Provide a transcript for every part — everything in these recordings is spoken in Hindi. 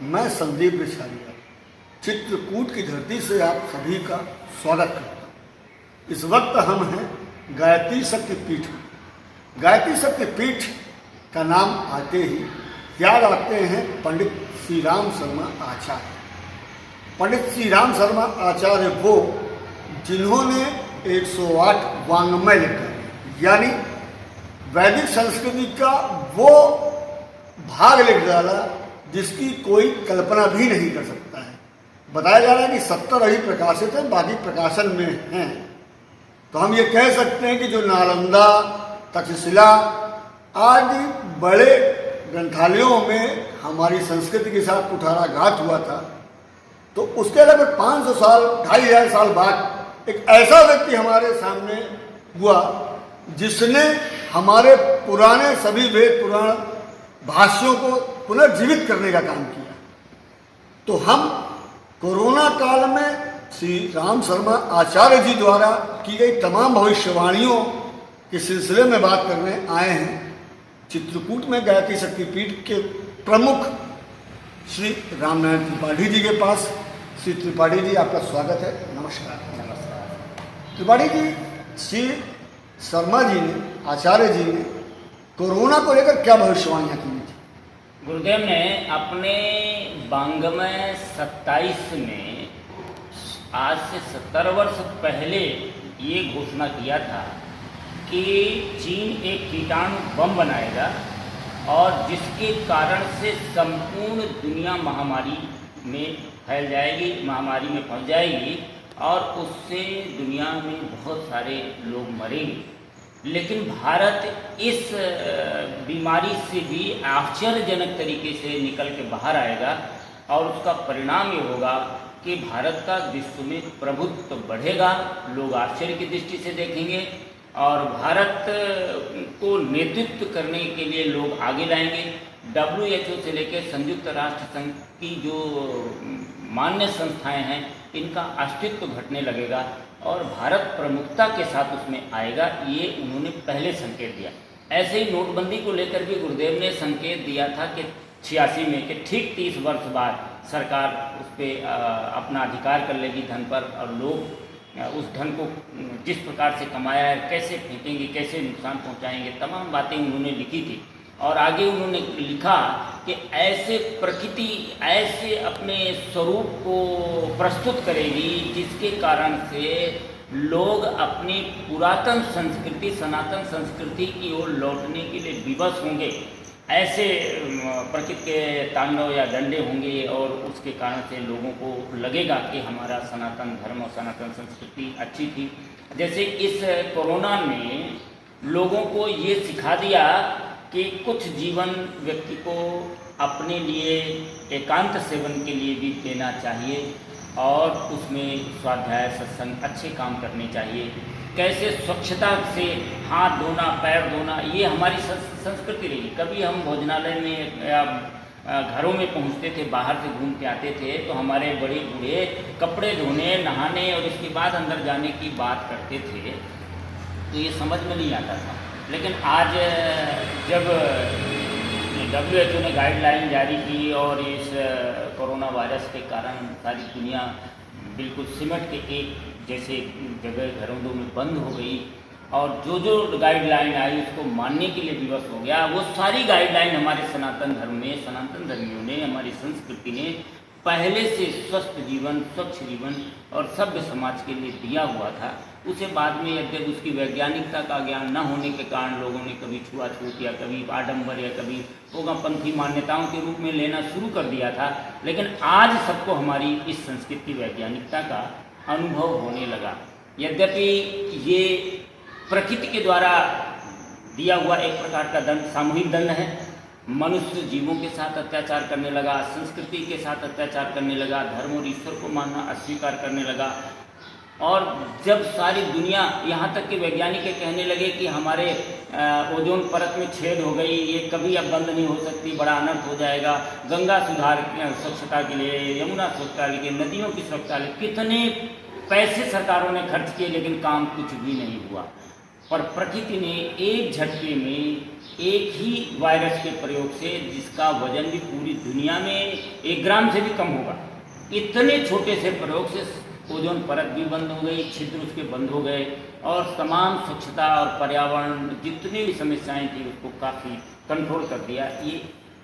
मैं संदीप बिछारिया चित्रकूट की धरती से आप सभी का स्वागत करता हूँ। इस वक्त हम हैं गायत्री शक्तिपीठ में। गायत्री शक्तिपीठ का नाम आते ही याद आते हैं पंडित श्री राम शर्मा आचार्य। पंडित श्री राम शर्मा आचार्य वो जिन्होंने 108 वाङ्मय लिखा, यानी वैदिक संस्कृति का वो भाग लिख डाला जिसकी कोई कल्पना भी नहीं कर सकता है। बताया जा रहा है कि 70 अभी प्रकाशित हैं, बाकी प्रकाशन में हैं। तो हम ये कह सकते हैं कि जो नालंदा, तक्षशिला आदि बड़े ग्रंथालयों में हमारी संस्कृति के साथ कुठाराघात हुआ था, तो उसके लगभग 500 साल 2500 साल बाद एक ऐसा व्यक्ति हमारे सामने हुआ जिसने हमारे पुराने सभी वेद पुराण भाष्यों को पुनर्जीवित करने का काम किया। तो हम कोरोना काल में श्री राम शर्मा आचार्य जी द्वारा की गई तमाम भविष्यवाणियों के सिलसिले में बात करने आए हैं चित्रकूट में गायत्री शक्तिपीठ के प्रमुख श्री रामनारायण त्रिपाठी जी के पास। श्री त्रिपाठी जी, आपका स्वागत है। नमस्कार। नमस्कार त्रिपाठी जी, श्री शर्मा जी ने, आचार्य जी ने कोरोना को लेकर क्या भविष्यवाणियाँ की थी? गुरुदेव ने अपने वाङ्मय 27 में आज से 70 वर्ष पहले ये घोषणा किया था कि चीन एक कीटाणु बम बनाएगा और जिसके कारण से संपूर्ण दुनिया महामारी में फैल जाएगी, महामारी में पहुंच जाएगी और उससे दुनिया में बहुत सारे लोग मरेंगे। लेकिन भारत इस बीमारी से भी आश्चर्यजनक तरीके से निकल के बाहर आएगा और उसका परिणाम ये होगा कि भारत का विश्व में प्रभुत्व बढ़ेगा, लोग आश्चर्य की दृष्टि से देखेंगे और भारत को नेतृत्व करने के लिए लोग आगे लाएंगे। WHO से लेकर संयुक्त राष्ट्र संघ की जो मान्य संस्थाएं हैं, इनका अस्तित्व घटने लगेगा और भारत प्रमुखता के साथ उसमें आएगा, ये उन्होंने पहले संकेत दिया। ऐसे ही नोटबंदी को लेकर भी गुरुदेव ने संकेत दिया था कि 86 में कि ठीक 30 वर्ष बाद सरकार उस पर अपना अधिकार कर लेगी धन पर और लोग उस धन को जिस प्रकार से कमाया है कैसे फेंकेंगे, कैसे नुकसान पहुंचाएंगे, तमाम बातें उन्होंने लिखी थी। और आगे उन्होंने लिखा कि ऐसे प्रकृति ऐसे अपने स्वरूप को प्रस्तुत करेगी जिसके कारण से लोग अपनी पुरातन संस्कृति, सनातन संस्कृति की ओर लौटने के लिए विवश होंगे। ऐसे प्रकृति के तांडव या डंडे होंगे और उसके कारण से लोगों को लगेगा कि हमारा सनातन धर्म और सनातन संस्कृति अच्छी थी। जैसे इस कोरोना ने लोगों को ये सिखा दिया कि कुछ जीवन व्यक्ति को अपने लिए एकांत सेवन के लिए भी देना चाहिए और उसमें स्वाध्याय, सत्संग, अच्छे काम करने चाहिए। कैसे स्वच्छता से हाथ धोना, पैर धोना, ये हमारी संस्कृति रही। कभी हम भोजनालय में या घरों में पहुंचते थे, बाहर से घूम के आते थे, तो हमारे बड़े बूढ़े कपड़े धोने, नहाने और इसके बाद अंदर जाने की बात करते थे, तो ये समझ में नहीं आता था। लेकिन आज जब WHO ने गाइडलाइन जारी की और इस कोरोना वायरस के कारण सारी दुनिया बिल्कुल सिमट के एक जैसे जगह घरों में बंद हो गई और जो गाइडलाइन आई उसको मानने के लिए विवश हो गया, वो सारी गाइडलाइन हमारे सनातन धर्म में, सनातन धर्मियों ने, हमारी संस्कृति ने पहले से स्वस्थ जीवन, स्वच्छ जीवन और सभ्य समाज के लिए दिया हुआ था। उसे बाद में यद्यपि उसकी वैज्ञानिकता का ज्ञान न होने के कारण लोगों ने कभी छुआछूत या कभी आडंबर या कभी होगापंथी मान्यताओं के रूप में लेना शुरू कर दिया था, लेकिन आज सबको हमारी इस संस्कृति वैज्ञानिकता का अनुभव होने लगा। यद्यपि ये प्रकृति के द्वारा दिया हुआ एक प्रकार का दंड, सामूहिक दंड है। मनुष्य जीवों के साथ अत्याचार करने लगा, संस्कृति के साथ अत्याचार करने लगा, धर्म और ईश्वर को मानना अस्वीकार करने लगा और जब सारी दुनिया, यहाँ तक कि वैज्ञानिक कहने लगे कि हमारे ओजोन परत में छेद हो गई, ये कभी अब बंद नहीं हो सकती, बड़ा अनर्थ हो जाएगा। गंगा सुधार स्वच्छता के लिए, यमुना स्वच्छता के लिए, नदियों की स्वच्छता के लिए कितने पैसे सरकारों ने खर्च किए, लेकिन काम कुछ भी नहीं हुआ। पर प्रकृति ने एक झटके में एक ही वायरस के प्रयोग से जिसका वजन भी पूरी दुनिया में 1 ग्राम से भी कम होगा, इतने छोटे से प्रयोग से ओजोन परत भी बंद हो गई, छिद्र उसके बंद हो गए और तमाम स्वच्छता और पर्यावरण जितनी भी समस्याएं थी उसको काफ़ी कंट्रोल कर दिया। ये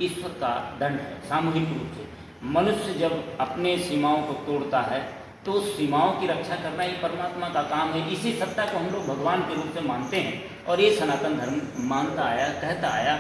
ईश्वर का दंड है। सामूहिक रूप से मनुष्य जब अपने सीमाओं को तोड़ता है तो उस सीमाओं की रक्षा करना ही परमात्मा का काम है। इसी सत्ता को हम लोग भगवान के रूप से मानते हैं और ये सनातन धर्म मानता आया, कहता आया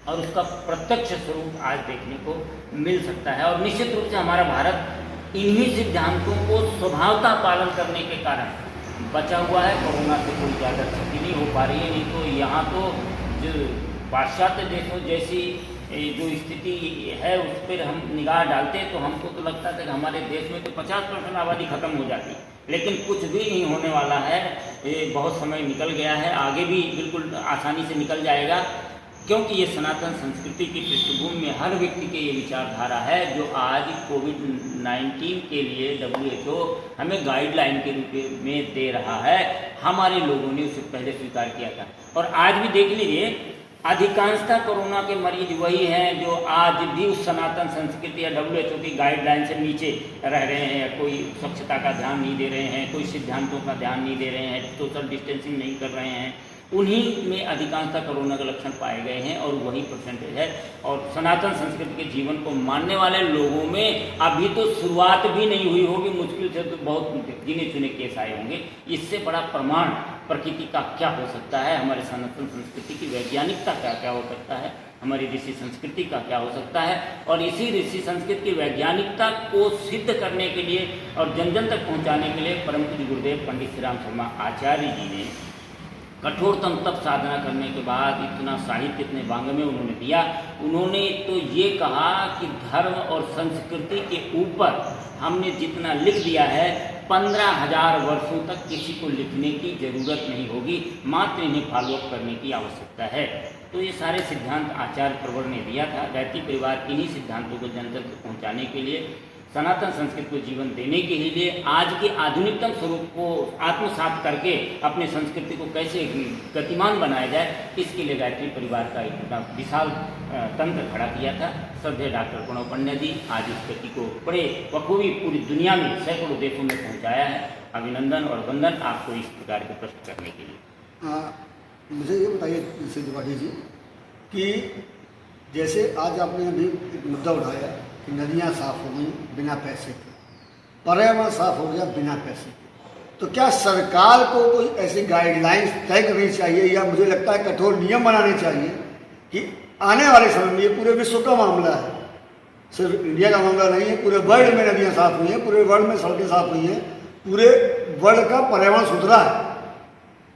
और उसका प्रत्यक्ष स्वरूप आज देखने को मिल सकता है। और निश्चित रूप से हमारा भारत इन्हीं सिद्धांतों को स्वभावतः पालन करने के कारण बचा हुआ है। कोरोना से कोई ज़्यादा क्षति नहीं हो पा रही है। नहीं तो यहाँ तो जो पाश्चात्य देशों जैसी जो स्थिति है उस पर हम निगाह डालते तो हमको तो लगता था कि हमारे देश में तो 50% आबादी खत्म हो जाती, लेकिन कुछ भी नहीं होने वाला है। ये बहुत समय निकल गया है, आगे भी बिल्कुल आसानी से निकल जाएगा, क्योंकि ये सनातन संस्कृति की पृष्ठभूमि में हर व्यक्ति के ये विचारधारा है जो आज कोविड-19 के लिए WHO हमें गाइडलाइन के रूप में दे रहा है। हमारे लोगों ने उसे पहले स्वीकार किया था और आज भी देख लीजिए अधिकांशतः कोरोना के मरीज वही हैं जो आज भी उस सनातन संस्कृति या WHO की गाइडलाइन से नीचे रह रहे हैं। कोई स्वच्छता का ध्यान नहीं दे रहे हैं, कोई सिद्धांतों का ध्यान नहीं दे रहे हैं, सोशल डिस्टेंसिंग नहीं कर रहे हैं। उन्हीं में अधिकांशतः कोरोना के लक्षण पाए गए हैं और वही परसेंटेज है। और सनातन संस्कृति के जीवन को मानने वाले लोगों में अभी तो शुरुआत भी नहीं हुई होगी, मुश्किल से तो बहुत गिने चुने केस आए होंगे। इससे बड़ा प्रमाण प्रकृति का क्या हो सकता है, हमारे सनातन संस्कृति की वैज्ञानिकता का क्या हो सकता है, हमारी ऋषि संस्कृति का क्या हो सकता है। और इसी ऋषि संस्कृति की वैज्ञानिकता को सिद्ध करने के लिए और जन जन तक पहुंचाने के लिए परम पूज्य गुरुदेव पंडित श्री राम शर्मा आचार्य जी ने कठोरतम तप साधना करने के बाद इतना साहित्य इतने वाङ्मय उन्होंने दिया। उन्होंने तो ये कहा कि धर्म और संस्कृति के ऊपर हमने जितना लिख दिया है 15,000 वर्षों तक किसी को लिखने की जरूरत नहीं होगी, मात्र इन्हें फॉलोअप करने की आवश्यकता है। तो ये सारे सिद्धांत आचार्य प्रवर ने दिया था। गायत्री परिवार इन्हीं सिद्धांतों को जन तक पहुँचाने के लिए, सनातन संस्कृति को जीवन देने के लिए आज के आधुनिकतम स्वरूप को आत्मसात करके अपने संस्कृति को कैसे गतिमान बनाया जाए, इसके लिए गायत्री परिवार का एक विशाल तंत्र खड़ा किया था। श्रद्धेय डॉक्टर प्रणव पंड्या जी आज इस गति को बड़े बखूबी पूरी दुनिया में सैकड़ों देशों में पहुंचाया है। अभिनंदन और वंदन आपको इस प्रकार के प्रश्न करने के लिए। मुझे ये बताइए त्रिपाठी जी कि जैसे आज आपने अभी एक मुद्दा उठाया कि नदियाँ साफ हो गई बिना पैसे के, पर्यावरण साफ हो गया बिना पैसे के, तो क्या सरकार को कोई ऐसी गाइडलाइंस तय करनी चाहिए या मुझे लगता है कठोर नियम बनाने चाहिए कि आने वाले समय में, ये पूरे विश्व का मामला है, सिर्फ इंडिया का मामला नहीं है, पूरे वर्ल्ड में नदियाँ साफ हुई हैं, पूरे वर्ल्ड में सड़कें साफ हुई हैं, पूरे वर्ल्ड का पर्यावरण सुधरा है,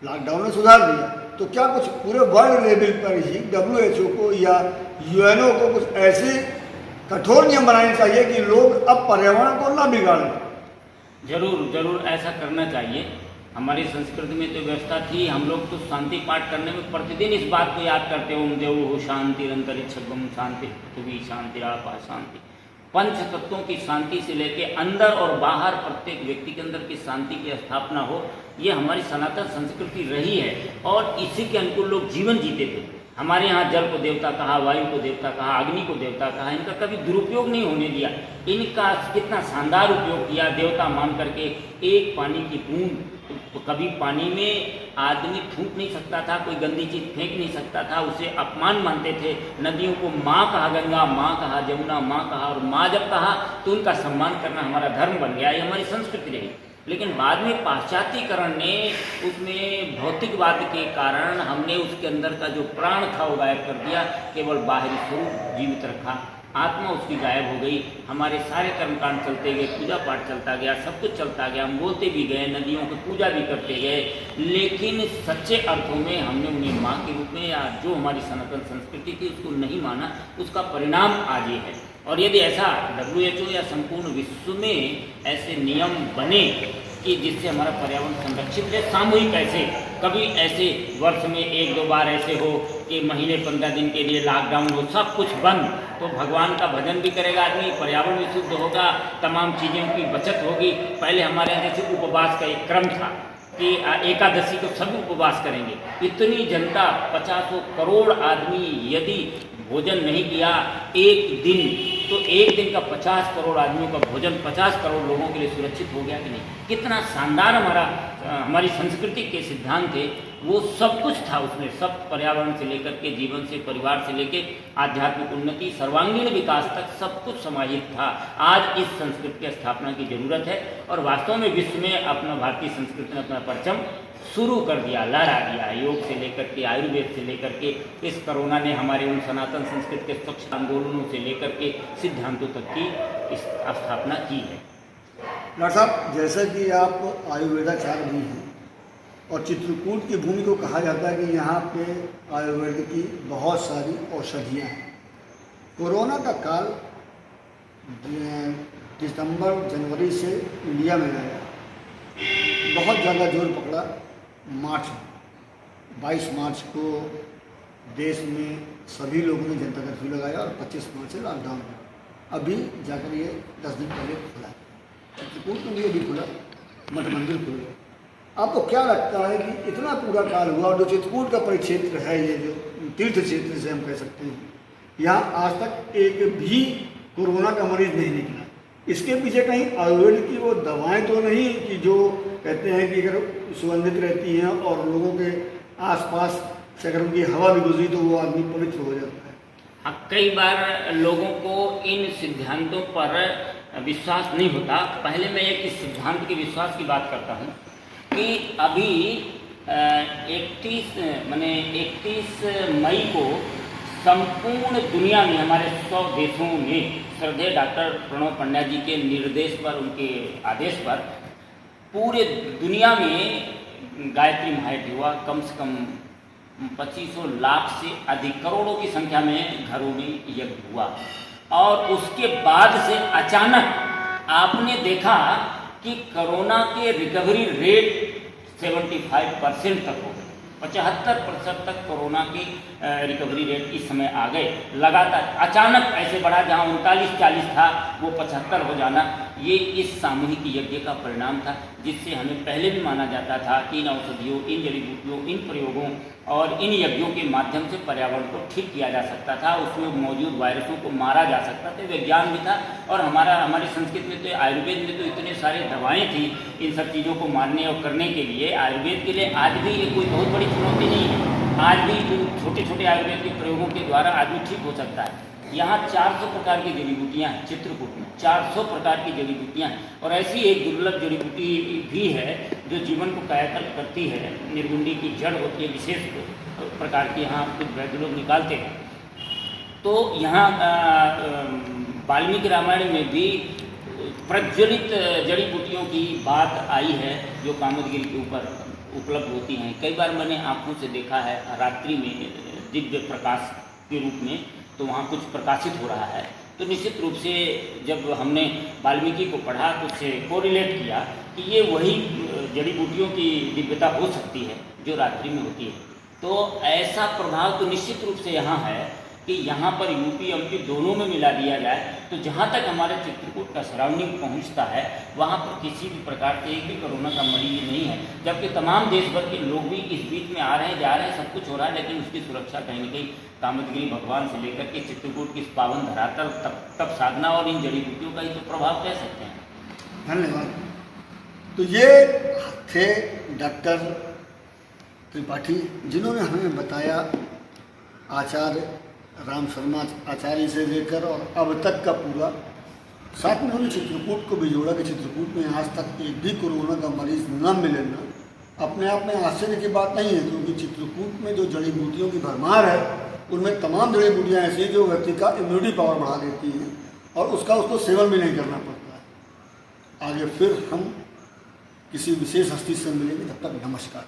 लॉकडाउन ने सुधार दिया। तो क्या कुछ पूरे वर्ल्ड लेवल पर ही WHO को या UNO को कुछ ऐसे कठोर नियम बनाने चाहिए कि लोग अब पर्यावरण को ना बिगाड़ें? जरूर जरूर ऐसा करना चाहिए। हमारी संस्कृति में तो व्यवस्था थी, हम लोग तो शांति पाठ करने में प्रतिदिन इस बात को याद करते ओम देवो शांतिरंतरिक्षगम शांति पृथ्वी शांतिरापा शांति। पंच तत्वों की शांति से लेके अंदर और बाहर प्रत्येक व्यक्ति के अंदर की शांति की स्थापना हो, ये हमारी सनातन संस्कृति रही है और इसी के अनुकूल लोग जीवन जीते थे। हमारे यहाँ जल को देवता कहा, वायु को देवता कहा, अग्नि को देवता कहा, इनका कभी दुरुपयोग नहीं होने दिया। इनका कितना शानदार उपयोग किया देवता मान करके। एक पानी की बूंद, कभी पानी में आदमी थूक नहीं सकता था, कोई गंदी चीज फेंक नहीं सकता था, उसे अपमान मानते थे। नदियों को माँ कहा, गंगा माँ कहा, जमुना माँ कहा, और माँ जब कहा तो उनका सम्मान करना हमारा धर्म बन गया, ये हमारी संस्कृति रही। लेकिन बाद में पाश्चात्यकरण ने उसमें भौतिकवाद के कारण हमने उसके अंदर का जो प्राण था वो गायब कर दिया, केवल बाहरी स्वरूप जीवित रखा, आत्मा उसकी गायब हो गई। हमारे सारे कर्मकांड चलते गए, पूजा पाठ चलता गया, सब कुछ चलता गया, हम बोलते भी गए, नदियों की पूजा भी करते गए, लेकिन सच्चे अर्थों में हमने उन्हें माँ के रूप में या जो हमारी सनातन संस्कृति थी उसको नहीं माना। उसका परिणाम आज ये है। और यदि ऐसा WHO या संपूर्ण विश्व में ऐसे नियम बने कि जिससे हमारा पर्यावरण संरक्षित रहे, सामूहिक ऐसे, कभी ऐसे वर्ष में 1-2 बार ऐसे हो कि महीने 15 दिन के लिए लॉकडाउन हो, सब कुछ बंद, तो भगवान का भजन भी करेगा आदमी, पर्यावरण भी शुद्ध होगा, तमाम चीज़ों की बचत होगी। पहले हमारे यहाँ जैसे उपवास का एक क्रम था, कि एकादशी को सभी उपवास करेंगे। इतनी जनता, 50 करोड़ आदमी यदि भोजन नहीं किया एक दिन, तो एक दिन का 50 करोड़ आदमियों का भोजन 50 करोड़ लोगों के लिए सुरक्षित हो गया कि नहीं। कितना शानदार हमारी संस्कृति के सिद्धांत थे, वो सब कुछ था उसमें। सब पर्यावरण से लेकर के, जीवन से, परिवार से लेकर आध्यात्मिक उन्नति, सर्वांगीण विकास तक सब कुछ समाहित था। आज इस संस्कृति की स्थापना की जरूरत है और वास्तव में विश्व में अपना भारतीय संस्कृति ने अपना परचम शुरू कर दिया, लहरा दिया। योग से लेकर के, आयुर्वेद से लेकर के, इस कोरोना ने हमारे उन सनातन संस्कृति के स्वच्छ आंदोलनों से लेकर के सिद्धांतों तक की इस स्थापना की है। डॉक्टर साहब, जैसे कि आप आयुर्वेदाचार्य भी हैं और चित्रकूट की भूमि को कहा जाता है कि यहाँ पे आयुर्वेद की बहुत सारी औषधियाँ हैं। कोरोना का काल दिसंबर जनवरी से इंडिया में आया, बहुत ज़्यादा जोर पकड़ा मार्च में। 22 मार्च को देश में सभी लोगों ने जनता कर्फ्यू लगाया और 25 मार्च से लॉकडाउन हुआ। अभी जाकर ये 10 दिन पहले खुला, चित्रकूट में भी अभी खुला, मठ मंदिर खुले। आपको क्या लगता है कि इतना पूरा काल हुआ और जो चित्रकूट का परिक्षेत्र है, ये जो तीर्थ क्षेत्र से हम कह सकते हैं, यहाँ आज तक एक भी कोरोना का मरीज नहीं निकला। इसके पीछे कहीं आयुर्वेद की वो दवाएं तो नहीं कि जो कहते हैं कि अगर सुगंधित रहती हैं और लोगों के आसपास से अगर उनकी हवा भी गुजरी तो वो आदमी पवित्र हो जाता है। हाँ, कई बार लोगों को इन सिद्धांतों पर विश्वास नहीं होता। पहले मैं एक इस सिद्धांत के विश्वास की बात करता हूँ कि अभी 31 मई को संपूर्ण दुनिया में, हमारे 100 देशों में, श्रद्धेय डॉक्टर प्रणव पंड्या जी के निर्देश पर, उनके आदेश पर पूरे दुनिया में गायत्री महायज्ञ हुआ। कम से कम 2500 लाख से अधिक, करोड़ों की संख्या में घरों में यज्ञ हुआ। और उसके बाद से अचानक आपने देखा कि कोरोना के रिकवरी रेट 75% तक हो गए। 75% तक कोरोना की रिकवरी रेट इस समय आ गए। लगातार अचानक ऐसे बढ़ा, जहां 39-40 था वो 75 हो जाना, ये इस सामूहिक यज्ञ का परिणाम था, जिससे हमें पहले भी माना जाता था कि इन औषधियों, इन जड़ी बूटियों, इन प्रयोगों और इन यज्ञों के माध्यम से पर्यावरण को ठीक किया जा सकता था, उसमें मौजूद वायरसों को मारा जा सकता था। विज्ञान भी था और हमारी संस्कृति में तो, आयुर्वेद में तो इतने सारे दवाएँ थी इन सब चीज़ों को मारने और करने के लिए। आयुर्वेद के लिए आज भी ये कोई बहुत बड़ी चुनौती नहीं है। आज भी छोटे छोटे आयुर्वेद के प्रयोगों के द्वारा आदमी ठीक हो सकता है। यहाँ 400 प्रकार की जड़ी बूटियाँ हैं चित्रकूट में, 400 प्रकार की जड़ी बूटियाँ हैं। और ऐसी एक दुर्लभ जड़ी बूटी भी है जो जीवन को कायाकल्प करती है। निर्गुंडी की जड़ होती है, विशेष प्रकार की, यहाँ कुछ वैद्य लोग निकालते हैं। तो यहाँ वाल्मीकि रामायण में भी प्रज्वलित जड़ी बूटियों की बात आई है जो कामदगिरी के ऊपर उपलब्ध होती हैं। कई बार मैंने आँखों से देखा है रात्रि में दिव्य प्रकाश के रूप में, तो वहाँ कुछ प्रकाशित हो रहा है। तो निश्चित रूप से जब हमने वाल्मीकि को पढ़ा तो उससे कोरिलेट किया कि ये वही जड़ी बूटियों की दिव्यता हो सकती है जो रात्रि में होती है। तो ऐसा प्रभाव तो निश्चित रूप से यहाँ है कि यहाँ पर यूपी एमपी दोनों में मिला दिया जाए तो जहाँ तक हमारे चित्रकूट का सराउंडिंग पहुँचता है वहाँ पर किसी भी प्रकार के एक भी कोरोना का मरीज नहीं है। जबकि तमाम देश भर के लोग भी इस बीच में आ रहे हैं, जा रहे हैं, सब कुछ हो रहा है, लेकिन उसकी सुरक्षा कहीं न कहीं कामदगिरी भगवान से लेकर के चित्रकूट की इस पावन धरातल तप साधना और इन जड़ी बूटियों का ही तो प्रभाव कह सकते हैं। धन्यवाद। तो ये थे डॉक्टर त्रिपाठी जिन्होंने हमें बताया आचार्य राम शर्मा आचार्य से लेकर और अब तक का पूरा, साथ में उन्होंने चित्रकूट को भी जोड़ा कि चित्रकूट में आज तक एक भी कोरोना का मरीज न मिलना अपने आप में आश्चर्य की बात नहीं है, क्योंकि चित्रकूट में जो जड़ी बूटियों की भरमार है उनमें तमाम जड़ी बूटियाँ ऐसी हैं जो व्यक्ति का इम्यूनिटी पावर बढ़ा देती हैं और उसको सेवन भी नहीं करना पड़ता है। आगे फिर हम किसी विशेष हस्ती से मिलेंगे, तब तक नमस्कार।